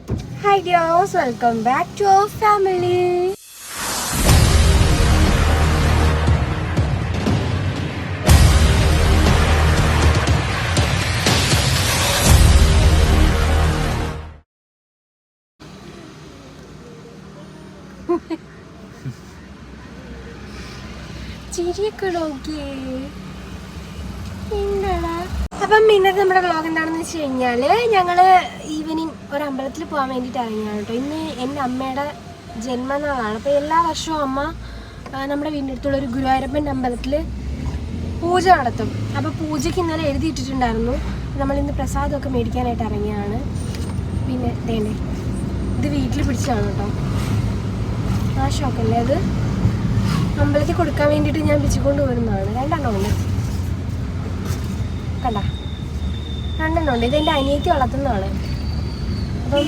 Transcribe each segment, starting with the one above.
Hi dears, welcome back to our family. ചിരിയൊക്കെ നോക്കിയേ. അപ്പം ഇന്നത്തെ നമ്മുടെ വ്ളോഗ് എന്താണെന്ന് വെച്ച് കഴിഞ്ഞാൽ ഞങ്ങൾ ഈവനിങ് ഒരു അമ്പലത്തിൽ പോകാൻ വേണ്ടിയിട്ട് ഇറങ്ങിയാണ് കേട്ടോ. ഇന്ന് എൻ്റെ അമ്മയുടെ ജന്മനാളാണ്. അപ്പോൾ എല്ലാ വർഷവും അമ്മ നമ്മുടെ വീടിൻ്റെ അടുത്തുള്ള ഒരു ഗുരുവായൂരപ്പൻ്റെ അമ്പലത്തിൽ പൂജ നടത്തും. അപ്പോൾ പൂജയ്ക്ക് ഇന്നലെ എഴുതിയിട്ടിട്ടുണ്ടായിരുന്നു. നമ്മളിന്ന് പ്രസാദമൊക്കെ മേടിക്കാനായിട്ട് ഇറങ്ങിയാണ്. പിന്നെ തേണ്ടേ ഇത് വീട്ടിൽ പിടിച്ചതാണ് കേട്ടോ. ആ ഷോക്കല്ലേ അത് അമ്പലത്തിൽ കൊടുക്കാൻ വേണ്ടിയിട്ട് ഞാൻ പിച്ചിക്കൊണ്ട് വരുന്നതാണ്. രണ്ടെണ്ണം ഉണ്ട് കണ്ട, രണ്ടെണ്ണം ഉണ്ട്. ഇതെൻ്റെ അനിയത്തി വളർത്തുന്നതാണ്. അപ്പം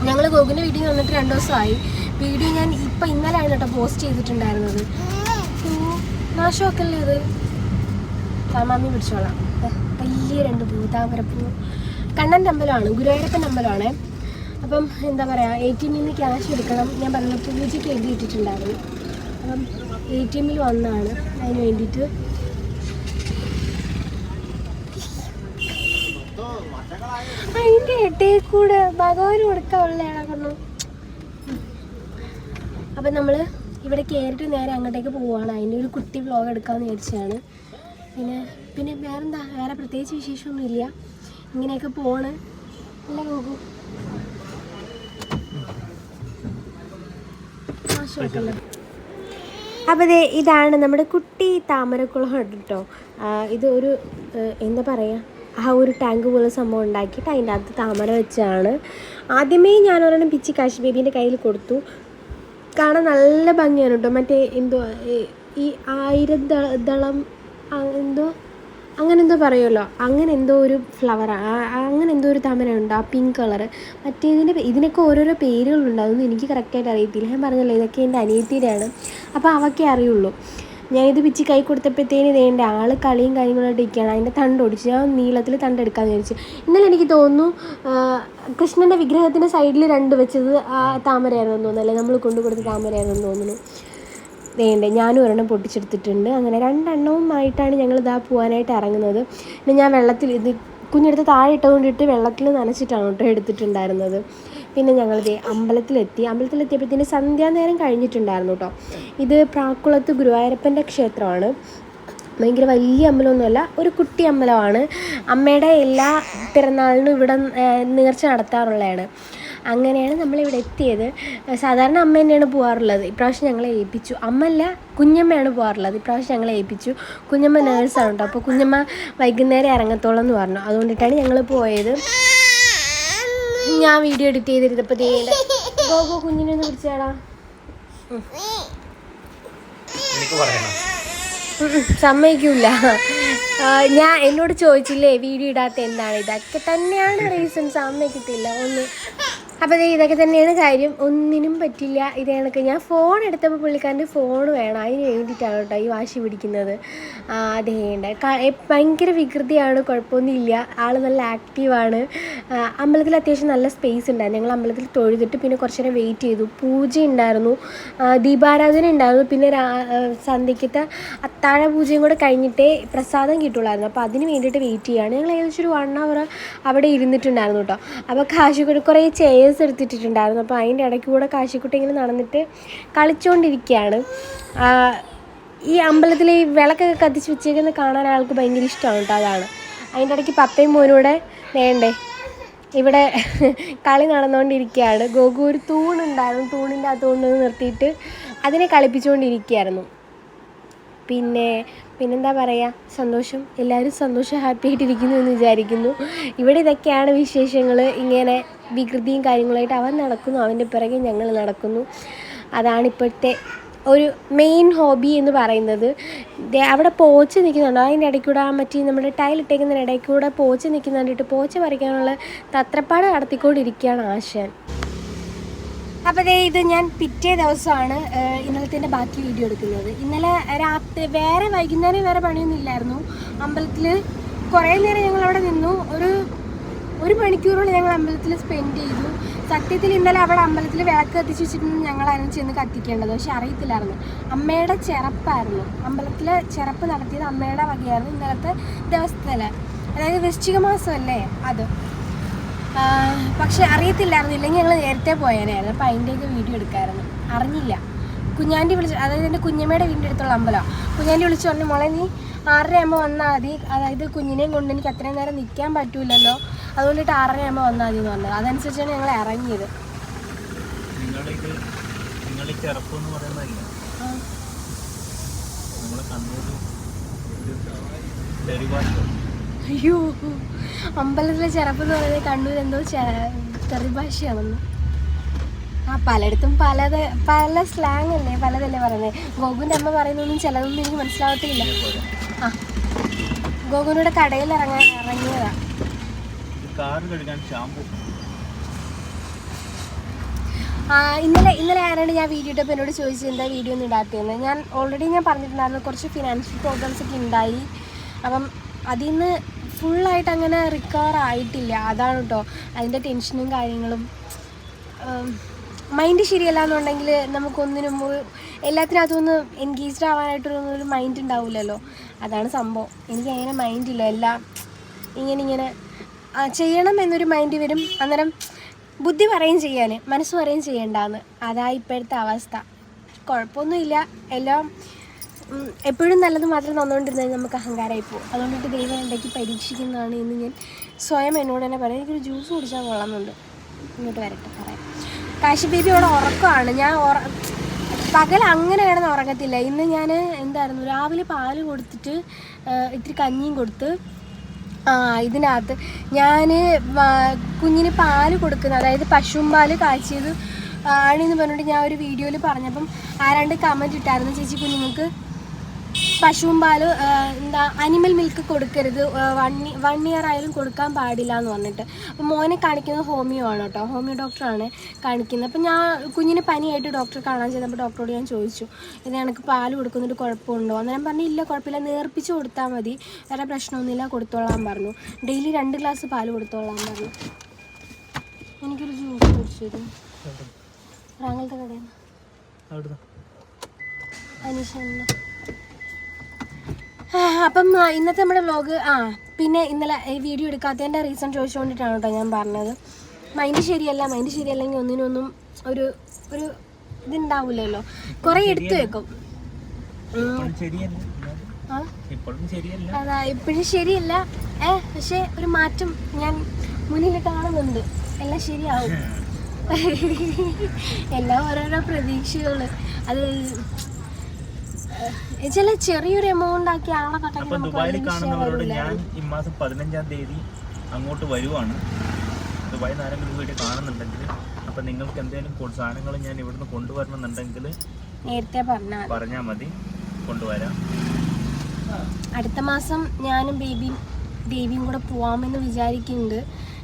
ഞങ്ങൾ ഗോകുൻ്റെ വീട്ടിൽ നിന്ന് വന്നിട്ട് 2 ദിവസമായി. വീഡിയോ ഞാൻ ഇപ്പം ഇന്നലെയാണ് കേട്ടോ പോസ്റ്റ് ചെയ്തിട്ടുണ്ടായിരുന്നത്. നാശമൊക്കെയല്ലേ അത്. താമാമി പിടിച്ചോളാം. വലിയ 2 പൂ, താമരപ്പൂ. കണ്ണൻ്റെ അമ്പലമാണ്, ഗുരുവായൂരപ്പൻ്റെ അമ്പലമാണ്. അപ്പം എന്താ പറയുക, ATM നിന്ന് ക്യാഷ് എടുക്കണം. ഞാൻ പറഞ്ഞ പൂജയ്ക്ക് എഴുതിയിട്ടിട്ടുണ്ടായിരുന്നു. അപ്പം ATM വന്നതാണ് അതിന് വേണ്ടിയിട്ട്. അതിൻ്റെ ഇടയിൽ കൂടെ ഭഗവാന് കൊടുക്കാനുള്ളതാണ് പറഞ്ഞു. അപ്പം നമ്മൾ ഇവിടെ കയറിയിട്ട് നേരെ അങ്ങോട്ടേക്ക് പോവുകയാണ്. അതിൻ്റെ ഒരു കുട്ടി വ്ലോഗ് എടുക്കാമെന്ന് വിചാരിച്ചതാണ്. പിന്നെ വേറെ പ്രത്യേകിച്ച് വിശേഷമൊന്നുമില്ല. ഇങ്ങനെയൊക്കെ പോണ് അല്ലേ ഗോകു? മോശമായിട്ടല്ലോ. അപ്പോൾ ഇതാണ് നമ്മുടെ കുട്ടി താമരക്കുളം കേട്ടോ. ഇത് ഒരു എന്താ പറയുക, ആ ഒരു ടാങ്ക് പോലെ സംഭവം ഉണ്ടാക്കിയിട്ട് അതിൻ്റെ അകത്ത് താമര വെച്ചാണ്. ആദ്യമേ ഞാനൊരെണ്ണം പിച്ചി കാശി ബേബീൻ്റെ കയ്യിൽ കൊടുത്തു. കാണാൻ നല്ല ഭംഗിയാണ് കേട്ടോ. മറ്റേ എന്തോ ഈ 1000 ദളം എന്തോ അങ്ങനെ എന്തോ പറയുമല്ലോ, അങ്ങനെ എന്തോ ഒരു ഫ്ലവർ, അങ്ങനെ എന്തോ ഒരു താമരയുണ്ട്, ആ പിങ്ക് കളറ്. ഇതിനൊക്കെ ഓരോരോ പേരുകളുണ്ട്. അതൊന്നും എനിക്ക് കറക്റ്റായിട്ട് അറിയത്തില്ല. ഞാൻ പറഞ്ഞല്ലോ ഇതൊക്കെ എൻ്റെ അനിയത്തിയുടെയാണ്. അപ്പോൾ അവക്കേ അറിയുള്ളൂ. ഞാനിത് പിച്ചി കൈ കൊടുത്തപ്പോഴത്തേന് ഇതേണ്ട ആൾ കളിയും കാര്യങ്ങളായിട്ട് ഇരിക്കുകയാണ്. അതിൻ്റെ തണ്ട് ഒടിച്ച് ഞാൻ നീളത്തിൽ തണ്ടെടുക്കാമെന്ന് വിചാരിച്ചു. ഇന്നലെ എനിക്ക് തോന്നുന്നു കൃഷ്ണൻ്റെ വിഗ്രഹത്തിൻ്റെ സൈഡിൽ 2 വെച്ചത് ആ താമരയായിരുന്നു തോന്നുന്നു, അല്ലേ നമ്മൾ കൊണ്ടുകൊടുത്ത താമരയായിരുന്നു തോന്നുന്നു. വേണ്ടേ ഞാനും ഒരെണ്ണം പൊട്ടിച്ചെടുത്തിട്ടുണ്ട്. അങ്ങനെ 2 എണ്ണവുമായിട്ടാണ് ഞങ്ങൾ ഇതാ പോകാനായിട്ട് ഇറങ്ങുന്നത്. പിന്നെ ഞാൻ വെള്ളത്തിൽ ഇത് കുഞ്ഞെടുത്ത് താഴെ ഇട്ടുകൊണ്ടിട്ട് വെള്ളത്തിൽ നനച്ചിട്ടാണ് കേട്ടോ എടുത്തിട്ടുണ്ടായിരുന്നത്. പിന്നെ ഞങ്ങളിത് അമ്പലത്തിലെത്തിയപ്പോഴത്തേന് സന്ധ്യാനേരം കഴിഞ്ഞിട്ടുണ്ടായിരുന്നു കേട്ടോ. ഇത് പ്രാക്കുളത്ത് ഗുരുവായൂരപ്പൻ്റെ ക്ഷേത്രമാണ്. ഭയങ്കര വലിയ അമ്പലമൊന്നുമല്ല, ഒരു കുട്ടി അമ്പലമാണ്. അമ്മയുടെ എല്ലാ പിറന്നാളിനും ഇവിടെ നേർച്ച നടത്താറുള്ളതാണ്. അങ്ങനെയാണ് നമ്മളിവിടെ എത്തിയത്. സാധാരണ അമ്മ തന്നെയാണ് പോകാറുള്ളത്. ഇപ്രാവശ്യം ഞങ്ങളെ ഏൽപ്പിച്ചു. അമ്മല്ല, കുഞ്ഞമ്മയാണ് പോകാറുള്ളത്. ഇപ്രാവശ്യം ഞങ്ങളെ ഏൽപ്പിച്ചു. കുഞ്ഞമ്മ നേഴ്സാണ് കേട്ടോ. അപ്പോൾ കുഞ്ഞമ്മ വൈകുന്നേരം ഇറങ്ങത്തോളം എന്ന് പറഞ്ഞു. അതുകൊണ്ടിട്ടാണ് ഞങ്ങൾ പോയത്. ഞാൻ വീഡിയോ എഡിറ്റ് ചെയ്തിരുന്നപ്പോൾ ഗോഗോ കുഞ്ഞിനെ ഒന്ന് പിടിച്ചാടാ. സമ്മതിക്കൂല. ഞാൻ എന്നോട് ചോദിച്ചില്ലേ വീഡിയോ ഇടാത്ത എന്താണ്, ഇതൊക്കെ തന്നെയാണ് റീസൺ. സമ്മതിക്കത്തില്ല ഒന്ന്. അപ്പോൾ ഇതൊക്കെ തന്നെയാണ് കാര്യം. ഒന്നിനും പറ്റില്ല. ഇത് കണക്ക് ഞാൻ ഫോൺ എടുത്തപ്പോൾ പുള്ളിക്കാരൻ്റെ ഫോൺ വേണം. അതിന് വേണ്ടിയിട്ടാണ് കേട്ടോ ഈ വാശി പിടിക്കുന്നത്. അതേണ്ട ഭയങ്കര വികൃതിയാണ്, കുഴപ്പമൊന്നുമില്ല. ആൾ നല്ല ആക്റ്റീവാണ്. അമ്പലത്തിൽ അത്യാവശ്യം നല്ല സ്പേസ് ഉണ്ടായിരുന്നു. ഞങ്ങൾ അമ്പലത്തിൽ തൊഴുതിട്ട് പിന്നെ കുറച്ച് നേരം വെയിറ്റ് ചെയ്തു. പൂജ ഉണ്ടായിരുന്നു, ദീപാരാധന ഉണ്ടായിരുന്നു. പിന്നെ സന്ധ്യയ്ക്കത്തെ അത്താഴ പൂജയും കൂടെ കഴിഞ്ഞിട്ടേ പ്രസാദം കിട്ടുള്ളായിരുന്നു. അപ്പോൾ അതിന് വേണ്ടിയിട്ട് വെയിറ്റ് ചെയ്യുകയാണ്. ഞങ്ങൾ ഏകദേശം ഒരു 1 hour അവിടെ ഇരുന്നിട്ടുണ്ടായിരുന്നു കേട്ടോ. അപ്പോൾ കാശിക്കുട്ടി കുറേ ചെയേഴ്സ് എടുത്തിട്ടുണ്ടായിരുന്നു. അപ്പോൾ അതിൻ്റെ ഇടയ്ക്ക് കൂടെ കാശിക്കുട്ടി ഇങ്ങനെ നടന്നിട്ട് കളിച്ചുകൊണ്ടിരിക്കുകയാണ്. ഈ അമ്പലത്തിൽ ഈ വിളക്കൊക്കെ കത്തിച്ച് വെച്ചേക്കുന്നത് കാണാൻ ആൾക്ക് ഭയങ്കര ഇഷ്ടമാണ് കേട്ടോ. അതാണ് അതിൻ്റെ ഇടയ്ക്ക് പപ്പയും മോനൂടെ വേണ്ടേ ഇവിടെ കളി നടന്നുകൊണ്ടിരിക്കുകയാണ്. ഗോകു ഒരു തൂണുണ്ടായിരുന്നു, തൂണിൻ്റെ ആ തൂണിൽ നിർത്തിയിട്ട് അതിനെ കളിപ്പിച്ചുകൊണ്ടിരിക്കുകയായിരുന്നു. പിന്നെന്താ പറയുക, സന്തോഷം. എല്ലാവരും സന്തോഷം, ഹാപ്പി ആയിട്ടിരിക്കുന്നു എന്ന് വിചാരിക്കുന്നു. ഇവിടെ ഇതൊക്കെയാണ് വിശേഷങ്ങൾ. ഇങ്ങനെ വികൃതിയും കാര്യങ്ങളായിട്ട് അവൻ നടക്കുന്നു, അവൻ്റെ പിറകെ ഞങ്ങൾ നടക്കുന്നു. അതാണ് ഇപ്പോഴത്തെ ഒരു മെയിൻ ഹോബി എന്ന് പറയുന്നത്. അവിടെ പോച്ച നിൽക്കുന്നുണ്ടോ, അതിൻ്റെ ഇടയ്ക്കൂടെ മറ്റേ നമ്മുടെ ടൈലിട്ടേക്കുന്നതിൻ്റെ ഇടയ്ക്കൂടെ പോച്ച നിൽക്കുന്ന കണ്ടിട്ട് പോച്ച പറിക്കാനുള്ള തത്രപ്പാട് നടത്തിക്കൊണ്ടിരിക്കുകയാണ് ആശാൻ. അപ്പോൾ ഇത് ഞാൻ പിറ്റേ ദിവസമാണ് ഇന്നലത്തെ ബാക്കി വീഡിയോ എടുക്കുന്നത്. ഇന്നലെ രാത്രി വൈകുന്നേരം വേറെ പണിയൊന്നും ഇല്ലായിരുന്നു. അമ്പലത്തിൽ കുറേ നേരം ഞങ്ങളവിടെ നിന്നു. ഒരു 1 മണിക്കൂറോളം ഞങ്ങൾ അമ്പലത്തിൽ സ്പെൻഡ് ചെയ്തു. സത്യത്തിൽ ഇന്നലെ അവിടെ അമ്പലത്തിൽ വിളക്ക് കത്തിച്ച് വെച്ചിട്ടുണ്ട്, ഞങ്ങൾ അതിന് ചെന്ന് കത്തിക്കേണ്ടത്. പക്ഷെ അറിയത്തില്ലായിരുന്നു. അമ്മയുടെ ചെറപ്പായിരുന്നു, അമ്പലത്തിലെ ചെറപ്പ് നടത്തിയത് അമ്മയുടെ വകയായിരുന്നു ഇന്നലത്തെ ദിവസത്തിൽ. അതായത് വൃശ്ചിക മാസമല്ലേ അത്. പക്ഷെ അറിയത്തില്ലായിരുന്നു, ഇല്ലെങ്കിൽ ഞങ്ങൾ നേരത്തെ പോയേനായിരുന്നു. അപ്പോൾ അതിൻ്റെയൊക്കെ വീഡിയോ എടുക്കാമായിരുന്നു. അറിഞ്ഞില്ല. കുഞ്ഞാൻ്റെ വിളിച്ച്, അതായത് എൻ്റെ കുഞ്ഞമ്മയുടെ വീടിൻ്റെ അടുത്തുള്ള അമ്പലമാണ്. കുഞ്ഞാൻ്റെ വിളിച്ച് പറഞ്ഞു, മോളെ നീ 6:30 വന്നാൽ മതി, അതായത് കുഞ്ഞിനെയും കൊണ്ട് എനിക്ക് അത്രയും നേരം നിൽക്കാൻ പറ്റൂലല്ലോ, അതുകൊണ്ടിട്ട് 6:30 വന്നാൽ മതി എന്ന് പറഞ്ഞത്. അതനുസരിച്ചാണ് ഞങ്ങൾ ഇറങ്ങിയത്. അയ്യോ, അമ്പലത്തിലെ ചെറുപ്പം എന്ന് പറയുന്നത് കണ്ണൂർ എന്തോ തെറിഭാഷയാണെന്ന്. പലയിടത്തും പല സ്ലാങ് അല്ലേ, പലതല്ലേ പറയുന്നത്. ഗോകുൻ്റെ അമ്മ പറയുന്നൊന്നും ചിലതൊന്നും എനിക്ക് മനസ്സിലാവത്തില്ല. ഗോകുനോട് കടയിൽ ഇറങ്ങിയതാ. ഇന്നലെ ആരാണ് ഞാൻ വീഡിയോ ഇട്ടപ്പോൾ എന്നോട് ചോദിച്ചത് എന്താ വീഡിയോ ഒന്നും ഇടാത്തതെന്ന്. ഞാൻ ഓൾറെഡി പറഞ്ഞിട്ടുണ്ടായിരുന്നു, കുറച്ച് ഫിനാൻഷ്യൽ പ്രോബ്ലംസ് ഒക്കെ ഉണ്ടായി. അപ്പം അതിൽ നിന്ന് ഫുള്ളായിട്ട് അങ്ങനെ റിക്കവർ ആയിട്ടില്ല. അതാണ് കേട്ടോ അതിൻ്റെ ടെൻഷനും കാര്യങ്ങളും. മൈൻഡ് ശരിയല്ല എന്നുണ്ടെങ്കിൽ നമുക്കൊന്നിനും എല്ലാത്തിനകത്തൊന്ന് എൻഗേജ്ഡ് ആവാനായിട്ടൊരു മൈൻഡ് ഉണ്ടാവില്ലല്ലോ. അതാണ് സംഭവം. എനിക്ക് അങ്ങനെ മൈൻഡില്ല. എല്ലാം ഇങ്ങനെ ചെയ്യണം എന്നൊരു മൈൻഡ് വരും. അന്നേരം ബുദ്ധി പറയും ചെയ്യാൻ, മനസ്സ് പറയും ചെയ്യണ്ടെന്ന്. അതാ ഇപ്പോഴത്തെ അവസ്ഥ. കുഴപ്പമൊന്നുമില്ല. എല്ലാം എപ്പോഴും നല്ലത് മാത്രം തന്നുകൊണ്ടിരുന്നത് നമുക്ക് അഹങ്കാരമായി പോകും. അതുകൊണ്ടിട്ട് ദൈവം ഉണ്ടാക്കി പരീക്ഷിക്കുന്നതാണ് എന്ന് ഞാൻ സ്വയം എന്നോട് തന്നെ പറയാം. എനിക്കൊരു ജ്യൂസ് കുടിച്ചാൽ കൊള്ളാമെന്നുണ്ട്. ഇങ്ങോട്ട് വരട്ടെ പറയാം. കാശി ബേബി അവിടെ ഉറക്കമാണ്. ഞാൻ പകൽ അങ്ങനെ കിടന്ന് ഉറങ്ങത്തില്ല. ഇന്ന് ഞാൻ എന്തായിരുന്നു, രാവിലെ പാല് കൊടുത്തിട്ട് ഇത്തിരി കഞ്ഞിയും കൊടുത്ത് ഇതിനകത്ത് ഞാൻ കുഞ്ഞിന് പാല് കൊടുക്കുന്നത്, അതായത് പശുവും പാല് കാച്ചിയത് ആണെന്ന് പറഞ്ഞിട്ട് ഞാൻ ഒരു വീഡിയോയിൽ പറഞ്ഞപ്പം ആരാണ്ട് കമൻറ്റ് ഇട്ടായിരുന്നു, ചേച്ചി കുഞ്ഞുങ്ങൾക്ക് പശുവും പാല് അനിമൽ മിൽക്ക് കൊടുക്കരുത്, 1 ഇയർ ആയാലും കൊടുക്കാൻ പാടില്ല എന്ന് പറഞ്ഞിട്ട്. അപ്പോൾ മോനെ കാണിക്കുന്നത് ഹോമിയോ ആണ് കേട്ടോ, ഹോമിയോ ഡോക്ടറാണ് കാണിക്കുന്നത്. അപ്പോൾ ഞാൻ കുഞ്ഞിന് പനിയായിട്ട് ഡോക്ടറെ കാണാൻ ചെന്നപ്പോൾ ഡോക്ടറോട് ഞാൻ ചോദിച്ചു, ഇത് എനിക്ക് പാല് കൊടുക്കുന്നൊരു കുഴപ്പമുണ്ടോ? അന്നേരം പറഞ്ഞു ഇല്ല, കുഴപ്പമില്ല, നേർപ്പിച്ച് കൊടുത്താൽ മതി, വേറെ പ്രശ്നമൊന്നുമില്ല, കൊടുത്തോളാൻ പറഞ്ഞു. ഡെയിലി 2 ഗ്ലാസ് പാല് കൊടുത്തോളാൻ പറഞ്ഞു. എനിക്കൊരു ജ്യൂസ് കുടിച്ചു തരും റാങ്ങലത്തെ കടയിൽ അനീഷ. അപ്പം ഇന്നത്തെ നമ്മുടെ വ്ലോഗ് പിന്നെ ഇന്നലെ ഈ വീഡിയോ എടുക്കാത്തതിൻ്റെ റീസൺ ചോദിച്ചുകൊണ്ടിട്ടാണ് കേട്ടോ ഞാൻ പറഞ്ഞത്. മൈൻഡ് ശരിയല്ലെങ്കിൽ ഒന്നിനൊന്നും ഒരു ഇതുണ്ടാവില്ലല്ലോ, കുറേ എടുത്തു വെക്കും. അതാ ഇപ്പോഴും ശരിയല്ല, പക്ഷേ ഒരു മാറ്റം ഞാൻ മുന്നിൽ കാണുന്നുണ്ട്. എല്ലാം ശരിയാവും. എല്ലാം ഓരോരോ പ്രതീക്ഷകൾ. അത് ചില ചെറിയൊരു എമൗണ്ട് ആക്കി ദുബായിൽ കാണുന്നവരോട് ഞാൻ ഈ മാസം 15-ാം തീയതി അങ്ങോട്ട് വരുവാണ്. ദുബായിൽ നിന്ന് ആരെങ്കിലും വീട്ടിൽ കാണുന്നുണ്ടെങ്കിൽ, അപ്പം നിങ്ങൾക്ക് എന്തെങ്കിലും സാധനങ്ങൾ ഞാൻ ഇവിടുന്ന് കൊണ്ടുവരണമെന്നുണ്ടെങ്കിൽ നേരത്തെ പറഞ്ഞാൽ മതി, കൊണ്ടുവരാം. അടുത്ത മാസം ഞാനും ദേവിയും കൂടെ പോവാമെന്ന് വിചാരിക്കുന്നുണ്ട്.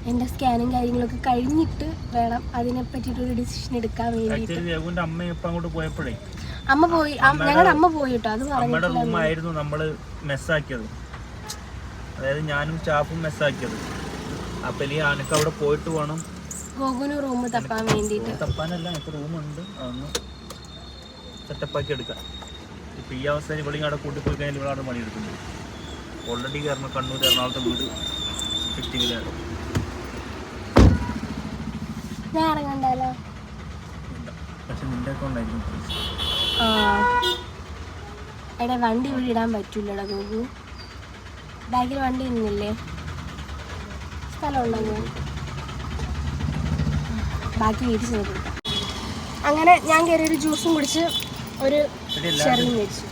എൻ്റെ സ്കാനും കാര്യങ്ങളൊക്കെ കഴിഞ്ഞിട്ട് വേണം അതിനെ പറ്റിയിട്ടൊരു ഡിസിഷൻ എടുക്കാൻ വേണ്ടിയിട്ട്. അമ്മ പോയി, ഞങ്ങളുടെ അമ്മ പോയി കേട്ടോ. അത് അമ്മയുടെ റൂമായിരുന്നു നമ്മള് മെസ്സാക്കിയത്, അതായത് ഞാനും സ്റ്റാഫും മെസ്സാക്കിയത്. അപ്പൊ എനിക്ക് അവിടെ പോയിട്ട് വേണം ഗോകുന് റൂം തപ്പാൻ വേണ്ടിയിട്ട്. തപ്പാനല്ല, എനിക്ക് റൂമുണ്ട്, അതൊന്ന് സെറ്റപ്പാക്കി എടുക്കാം. ഇപ്പൊ ഈ അവസ്ഥയിൽ ഇവിടെ അവിടെ കൂട്ടിപ്പോയി കഴിഞ്ഞാൽ ഇവിടെ അവിടെ പണിയെടുക്കുന്നത്. ഓൾറെഡി കണ്ണൂർ എറണാകുളത്തെ വീട് 50 ഞാൻ ഇറങ്ങണ്ടല്ലോ. പക്ഷെ നിന്റെ അക്കൗണ്ടായിരിക്കും. എടാ വണ്ടി ഇവിടെ ഇടാൻ പറ്റൂലടാ ഗോകു. ബാഗിൽ വണ്ടി ഇരുന്നില്ലേ, സ്ഥലം ഉണ്ടോ? ബാക്കി വീട്ടിൽ ചെന്ന് കൊടുക്കാം. അങ്ങനെ ഞാൻ കയറി ഒരു ജ്യൂസും കുടിച്ച് ഒരു ഷെറിയും മേടിച്ചു.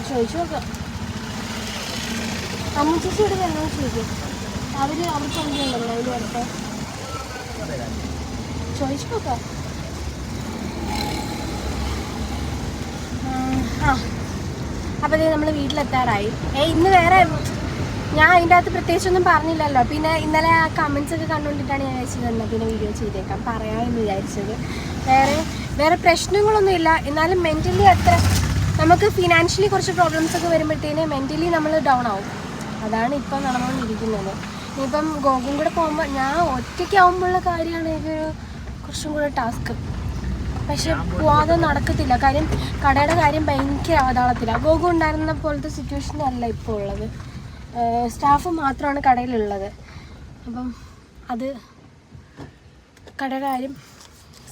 ചോദിച്ചു നോക്കാം. അമ്മൂച്ചോട് വരണോ ചോദിക്കും. അവർക്ക് വണ്ടി ഉണ്ടല്ലോ, അതിൽ വരട്ടെ, ചോദിച്ചു നോക്കാം. അപ്പോൾ നമ്മൾ വീട്ടിലെത്താറായി. ഇന്ന് വേറെ ഞാൻ അതിൻ്റെ അകത്ത് പ്രത്യേകിച്ചൊന്നും പറഞ്ഞില്ലല്ലോ. പിന്നെ ഇന്നലെ ആ കമൻസ് ഒക്കെ കണ്ടുകൊണ്ടിട്ടാണ് ഞാൻ അയച്ചു തന്നെ പിന്നെ വീഡിയോ ചെയ്തേക്കാം പറയാമെന്ന് വിചാരിച്ചത്. വേറെ പ്രശ്നങ്ങളൊന്നുമില്ല. എന്നാലും മെൻ്റലി അത്ര നമുക്ക് ഫിനാൻഷ്യലി കുറച്ച് പ്രോബ്ലംസ് ഒക്കെ വരുമ്പോഴത്തേന് മെൻ്റലി നമ്മൾ ഡൗൺ ആവും. അതാണ് ഇപ്പം നടന്നുകൊണ്ടിരിക്കുന്നത്. ഇനിയിപ്പം ഗോകും കൂടെ പോകുമ്പോൾ ഞാൻ ഒറ്റയ്ക്കാവുമ്പോഴുള്ള കാര്യമാണ് ഇതൊരു കുറച്ചും കൂടെ ടാസ്ക്. പക്ഷെ പോവാതെ നടക്കത്തില്ല. കാര്യം കടയുടെ കാര്യം ഭയങ്കര അവതാളത്തിലാണ്. ഗോകു ഉണ്ടായിരുന്ന പോലത്തെ സിറ്റുവേഷൻ അല്ല ഇപ്പോൾ ഉള്ളത്. സ്റ്റാഫ് മാത്രമാണ് കടയിലുള്ളത്. അപ്പം അത് കടയുടെ കാര്യം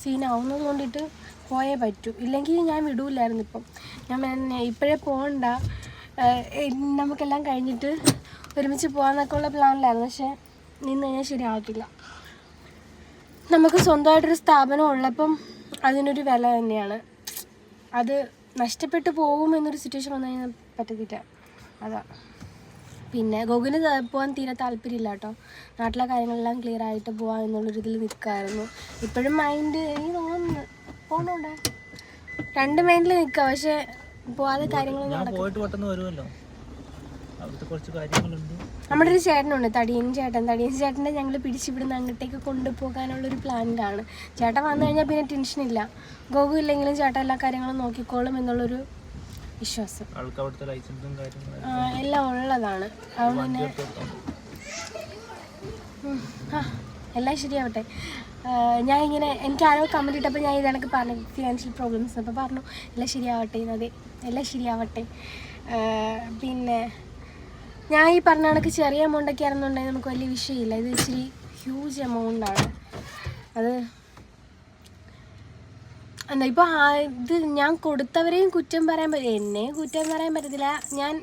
സീനാവുന്നത് കൊണ്ടിട്ട് പോയേ പറ്റൂ. ഇല്ലെങ്കിൽ ഞാൻ വിടൂലായിരുന്നു. ഇപ്പം ഞാൻ ഇപ്പോഴേ പോകണ്ട, നമുക്കെല്ലാം കഴിഞ്ഞിട്ട് ഒരുമിച്ച് പോകാമെന്നൊക്കെ ഉള്ള പ്ലാനിലായിരുന്നു. പക്ഷേ നിന്ന് കഴിഞ്ഞാൽ ശരിയാവത്തില്ല. നമുക്ക് സ്വന്തമായിട്ടൊരു സ്ഥാപനം ഉള്ളപ്പം അതിനൊരു വില തന്നെയാണ്. അത് നഷ്ടപ്പെട്ടു പോകുമെന്നൊരു സിറ്റുവേഷൻ വന്നു കഴിഞ്ഞാൽ പറ്റത്തില്ല. അതാ. പിന്നെ ഗോകുവിന് പോകാൻ തീരെ താല്പര്യമില്ല കേട്ടോ. നാട്ടിലെ കാര്യങ്ങളെല്ലാം ക്ലിയർ ആയിട്ട് പോകാം എന്നുള്ളൊരു ഇതിൽ നിൽക്കുമായിരുന്നു. ഇപ്പോഴും മൈൻഡ് എനിക്ക് തോന്നുന്നു പോകണുണ്ടോ 2 മൈൻഡിൽ നിൽക്കുക. പക്ഷേ പോവാതെ കാര്യങ്ങളൊന്നും നടക്കും. നമ്മുടെ ഒരു ചേട്ടനുണ്ട്, തടിയൻ ചേട്ടൻ്റെ ഞങ്ങൾ പിടിച്ചിവിടുന്ന് അങ്ങോട്ടേക്ക് കൊണ്ടുപോകാനുള്ളൊരു പ്ലാനിലാണ്. ചേട്ടൻ വന്നു കഴിഞ്ഞാൽ പിന്നെ ടെൻഷനില്ല. ഗോകു ഇല്ലെങ്കിലും ചേട്ടൻ എല്ലാ കാര്യങ്ങളും നോക്കിക്കോളും എന്നുള്ളൊരു വിശ്വാസം എല്ലാം ഉള്ളതാണ്. അതുകൊണ്ട് തന്നെ എല്ലാം ശരിയാവട്ടെ. ഞാൻ ഇങ്ങനെ എനിക്ക് ആരോ കമൻറ്റ് ഇട്ടപ്പോൾ ഞാൻ ഇതണക്ക് പറഞ്ഞു ഫിനാൻഷ്യൽ പ്രോബ്ലംസ്. അപ്പോൾ പറഞ്ഞു എല്ലാം ശരിയാവട്ടെ. അതെ, എല്ലാം ശരിയാവട്ടെ. പിന്നെ ഞാൻ ഈ പറഞ്ഞ കണക്ക് ചെറിയ എമൗണ്ടൊക്കെ ആണെന്നുണ്ടെങ്കിൽ നമുക്ക് വലിയ വിഷയമില്ല. ഇത് ഇച്ചിരി ഹ്യൂജ് എമൗണ്ടാണ്. അത് എന്താ ഇപ്പോൾ ഇത് ഞാൻ കൊടുത്തവരെയും കുറ്റം പറയാൻ പറ്റില്ല, എന്നെയും കുറ്റം പറയാൻ പറ്റത്തില്ല. ഞാൻ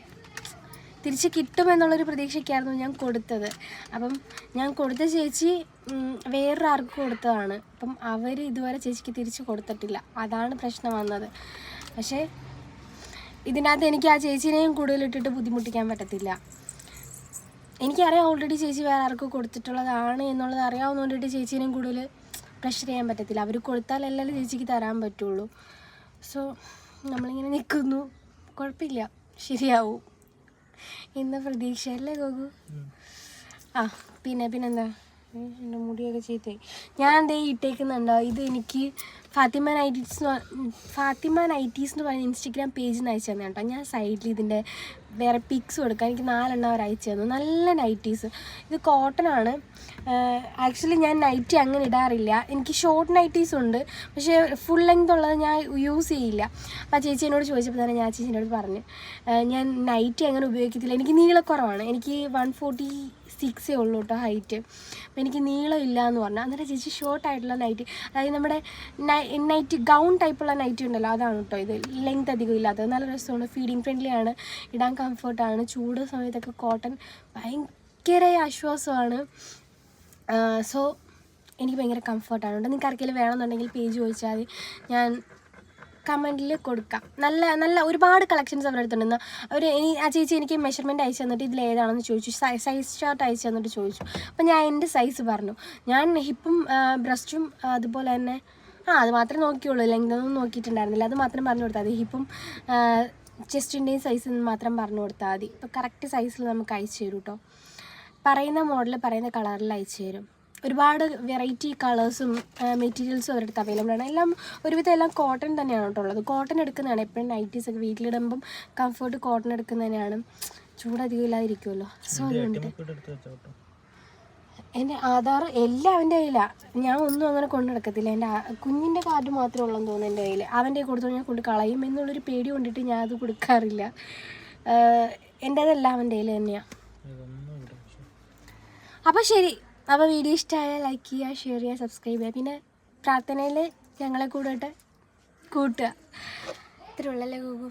തിരിച്ച് കിട്ടുമെന്നുള്ളൊരു പ്രതീക്ഷയ്ക്കായിരുന്നു ഞാൻ കൊടുത്തത്. അപ്പം ഞാൻ കൊടുത്ത ചേച്ചി വേറൊരാൾക്ക് കൊടുത്തതാണ്. അപ്പം അവർ ഇതുവരെ ചേച്ചിക്ക് തിരിച്ച് കൊടുത്തിട്ടില്ല. അതാണ് പ്രശ്നം വന്നത്. പക്ഷേ ഇതിനകത്ത് എനിക്ക് ആ ചേച്ചീനെയും കൂടുതലിട്ടിട്ട് ബുദ്ധിമുട്ടിക്കാൻ പറ്റത്തില്ല. എനിക്കറിയാം ഓൾറെഡി ചേച്ചി വേറെ ആർക്ക് കൊടുത്തിട്ടുള്ളതാണ് എന്നുള്ളത് അറിയാവുന്നതുകൊണ്ടിട്ട് ചേച്ചീനെയും കൂടുതൽ പ്രഷർ ചെയ്യാൻ പറ്റത്തില്ല. അവർ കൊടുത്താലല്ലേ ചേച്ചിക്ക് തരാൻ പറ്റുള്ളൂ. സോ നമ്മളിങ്ങനെ നിൽക്കുന്നു. കുഴപ്പമില്ല, ശരിയാവും ഇന്ന് പ്രതീക്ഷയല്ലേ ഗോകു? പിന്നെന്താ, എൻ്റെ മുടിയൊക്കെ ചീത്തയായി. ഞാൻ എന്തേ ഇട്ടേക്കുന്നുണ്ടോ? ഇത് എനിക്ക് ഫാത്തിമ നൈറ്റീസ് എന്ന് പറയുന്ന ഇൻസ്റ്റഗ്രാം പേജിൽ നിന്ന് അയച്ചു തന്നെ കേട്ടോ. ഞാൻ സൈഡിൽ ഇതിൻ്റെ വേറെ പിക്സ് കൊടുക്കാം. എനിക്ക് 4 അവർ അയച്ചു തന്നു. നല്ല നൈറ്റീസ്. ഇത് കോട്ടൺ ആണ്. ആക്ച്വലി ഞാൻ നൈറ്റി അങ്ങനെ ഇടാറില്ല. എനിക്ക് ഷോർട്ട് നൈറ്റീസ് ഉണ്ട്, പക്ഷേ ഫുൾ ലെങ്ത് ഉള്ളത് ഞാൻ യൂസ് ചെയ്യില്ല. അപ്പോൾ ആ ചേച്ചി എന്നോട് ചോദിച്ചപ്പോൾ തന്നെ ഞാൻ ചേച്ചീനോട് പറഞ്ഞു ഞാൻ നൈറ്റി അങ്ങനെ ഉപയോഗിക്കത്തില്ല. എനിക്ക് നീളക്കുറവാണ്. എനിക്ക് 146 ഉള്ളൂ കേട്ടോ ഹൈറ്റ്. അപ്പോൾ എനിക്ക് നീളം ഇല്ല എന്ന് പറഞ്ഞു. അന്നേരം ചേച്ചി ഷോർട്ടായിട്ടുള്ള നൈറ്റി, അതായത് നമ്മുടെ നൈറ്റി ഗൗൺ ടൈപ്പുള്ള നൈറ്റി ഉണ്ടല്ലോ, അതാണ് കേട്ടോ ഇത്. ലെങ്ത് അധികം ഇല്ലാത്തത്. നല്ല രസമാണ്, ഫീഡിങ് ഫ്രണ്ട്ലി ആണ്, ഇടാൻ കംഫർട്ടാണ്. ചൂട് സമയത്തൊക്കെ കോട്ടൺ ഭയങ്കര ആശ്വാസമാണ്. സോ എനിക്ക് ഭയങ്കര കംഫർട്ടാണ്. നിങ്ങൾക്ക് ആർക്കെങ്കിലും വേണമെന്നുണ്ടെങ്കിൽ പേജ് ചോദിച്ചാൽ മതി, ഞാൻ കമൻറ്റിൽ കൊടുക്കാം. നല്ല ഒരുപാട് കളക്ഷൻസ് അവരുടെ അടുത്തുണ്ടെന്ന്. ആ ചേച്ചി എനിക്ക് മെഷർമെൻറ്റ് അയച്ചു തന്നിട്ട് ഇതിലേതാണെന്ന് ചോദിച്ചു. സൈസ് ചാർട്ട് അയച്ചു തന്നിട്ട് ചോദിച്ചു. അപ്പോൾ ഞാൻ എൻ്റെ സൈസ് പറഞ്ഞു. ഞാൻ ഹിപ്പും ബ്രസ്റ്റും അതുപോലെ തന്നെ അത് മാത്രമേ നോക്കിയുള്ളൂ. ലെങ്തൊന്നും നോക്കിയിട്ടുണ്ടായിരുന്നില്ല. അത് മാത്രം പറഞ്ഞു കൊടുത്താൽ മതി. ഹിപ്പും ചെസ്റ്റിൻ്റെയും സൈസ് മാത്രം പറഞ്ഞു കൊടുത്താൽ മതി. ഇപ്പോൾ കറക്റ്റ് സൈസിൽ നമുക്ക് അയച്ചു തരും കേട്ടോ. പറയുന്ന മോഡൽ പറയുന്ന കളറിൽ അയച്ചു തരും. ഒരുപാട് വെറൈറ്റി കളേഴ്സും മെറ്റീരിയൽസും അവരുടെ അടുത്ത് അവൈലബിൾ ആണ്. എല്ലാം ഒരുവിധം എല്ലാം കോട്ടൺ തന്നെയാണ് കേട്ടോ ഉള്ളത്. കോട്ടൺ എടുക്കുന്നതാണ് എപ്പോഴും നൈറ്റീസൊക്കെ വീട്ടിലിടുമ്പം കംഫർട്ട് കോട്ടൺ എടുക്കുന്നതന്നെയാണ്. ചൂടധികം ഇല്ലാതിരിക്കുമല്ലോ. സോ അതുകൊണ്ട് എൻ്റെ ആധാർ എല്ലാം അവൻ്റെ കയ്യിലാണ്. ഞാൻ ഒന്നും അങ്ങനെ കൊണ്ടു നടക്കത്തില്ല. എൻ്റെ കുഞ്ഞിൻ്റെ കാർഡ് മാത്രമേ ഉള്ളെന്ന് തോന്നുന്നു എൻ്റെ കയ്യിൽ. അവൻ്റെ കൊടുത്തു ഞാൻ കൊണ്ട് കളയും എന്നുള്ളൊരു പേടി കൊണ്ടിട്ട് ഞാൻ അത് കൊടുക്കാറില്ല. എൻ്റേതെല്ലാം അവൻ്റെ കയ്യിൽ തന്നെയാണ്. അപ്പോൾ ശരി. അപ്പോൾ വീഡിയോ ഇഷ്ടമായാൽ ലൈക്ക് ചെയ്യുക, ഷെയർ ചെയ്യുക, സബ്സ്ക്രൈബ് ചെയ്യുക. പിന്നെ പ്രാർത്ഥനയിൽ ഞങ്ങളെ കൂട്ടുക. ഇത്രയുള്ളല്ലേ ഗൂഗു?